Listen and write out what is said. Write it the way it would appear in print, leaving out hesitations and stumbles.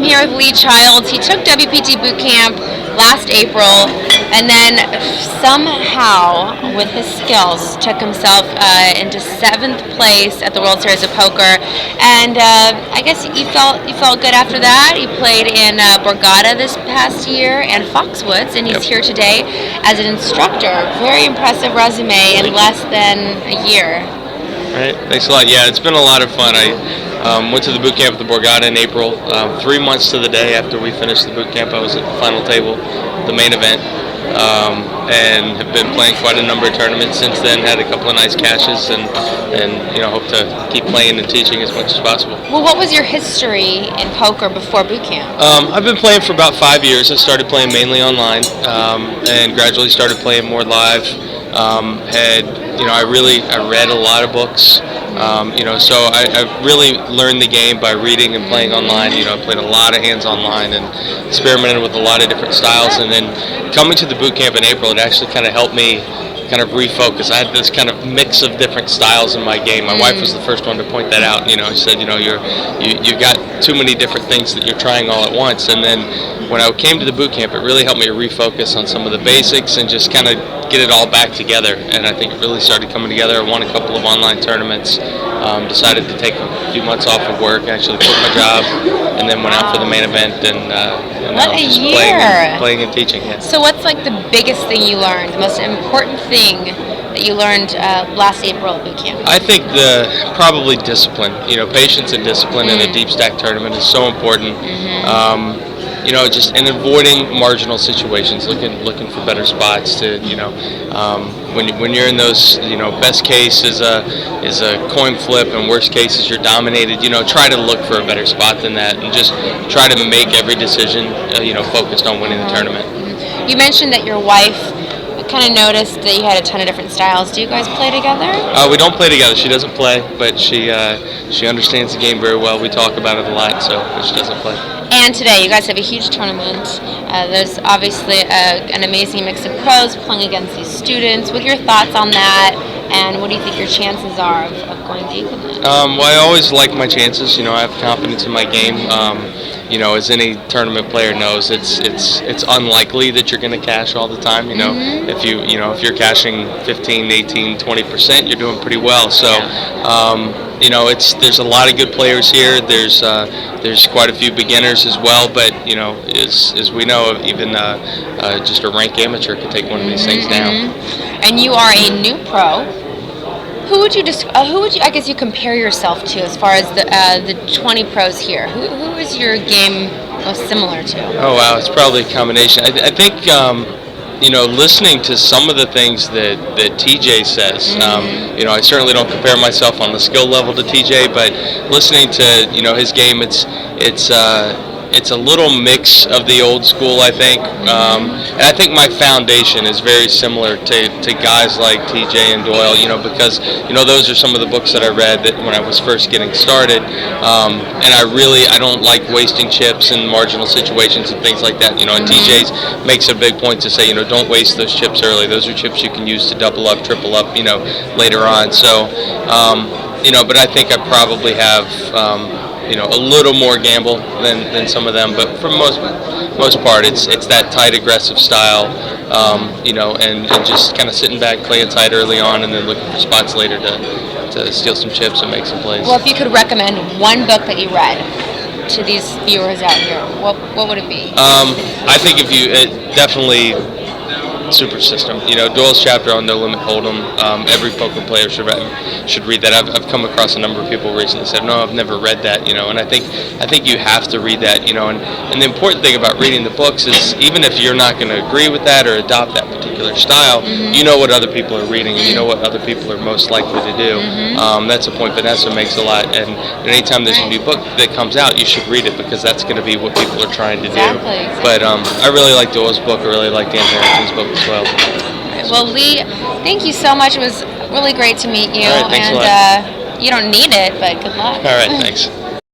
here with Lee Childs. He took WPT boot camp last April, and then somehow, with his skills, took himself into 7th place at the World Series of Poker. And I guess you felt good after that. He played in Borgata this past year and Foxwoods, and he's here today as an instructor. Very impressive resume in less than a year. Right. Thanks a lot. Yeah, it's been a lot of fun. I went to the boot camp at the Borgata in April. 3 months to the day after we finished the boot camp, I was at the final table, the main event, and have been playing quite a number of tournaments since then. Had a couple of nice cashes, and hope to keep playing and teaching as much as possible. Well, what was your history in poker before boot camp? I've been playing for about 5 years. I started playing mainly online, and gradually started playing more live. I read a lot of books, so I really learned the game by reading and playing online. I played a lot of hands online and experimented with a lot of different styles. And then coming to the boot camp in April, it actually kind of helped me kind of refocus. I had this kind of mix of different styles in my game. My wife was the first one to point that out. She said, you've got too many different things that you're trying all at once. And then when I came to the boot camp, it really helped me refocus on some of the basics and just kind of get it all back together. And I think it really started coming together. I won a couple of online tournaments, decided to take a few months off of work, actually quit my job, and then went out for the main event and what a just year. playing and teaching. Yeah. So what's like the biggest thing you learned, the most important thing that you learned last April at boot camp? I think probably discipline. Patience and discipline in a deep stack tournament is so important. Just in avoiding marginal situations, looking for better spots to, when you're in those, best case is a coin flip and worst case is you're dominated, try to look for a better spot than that and just try to make every decision, focused on winning the tournament. You mentioned that your wife kind of noticed that you had a ton of different styles. Do you guys play together? We don't play together. She doesn't play, but she understands the game very well. We talk about it a lot, but she doesn't play. And today, you guys have a huge tournament. There's obviously an amazing mix of pros playing against these students. What are your thoughts on that, and what do you think your chances are of going deep in it? Well, I always like my chances. I have confidence in my game. As any tournament player knows, it's unlikely that you're going to cash all the time. If you're cashing 15, 18, 20%, you're doing pretty well. So, there's a lot of good players here. There's quite a few beginners as well. But as we know, even just a rank amateur could take one of these things down. And you are a new pro. Who would you I guess you compare yourself to as far as the 20 pros here? Who is your game most similar to? Oh wow, it's probably a combination. I think listening to some of the things that TJ says. I certainly don't compare myself on the skill level to TJ, but listening to his game, it's a little mix of the old school, I think. And I think my foundation is very similar to guys like TJ and Doyle, because, those are some of the books that I read that when I was first getting started. And I don't like wasting chips in marginal situations and things like that. And TJ makes a big point to say, don't waste those chips early. Those are chips you can use to double up, triple up, later on. So, but I think I probably have, a little more gamble than some of them, but for most part, it's that tight, aggressive style, and just kind of sitting back, playing tight early on, and then looking for spots later to steal some chips and make some plays. Well, if you could recommend one book that you read to these viewers out here, what would it be? I think definitely Super System. Doyle's chapter on No Limit Hold'em. Every poker player should read that. I've come across a number of people recently said, "No, I've never read that." And I think you have to read that. And the important thing about reading the books is even if you're not going to agree with that or adopt that particular style, you know what other people are reading and you know what other people are most likely to do. That's a point Vanessa makes a lot. And anytime there's a new book that comes out, you should read it because that's going to be what people are trying to do. But I really like Doyle's book. I really like Dan Harrington's book as well. Well, Lee, thank you so much. It was really great to meet you. All right, thanks a lot. You don't need it, but good luck. All right, thanks.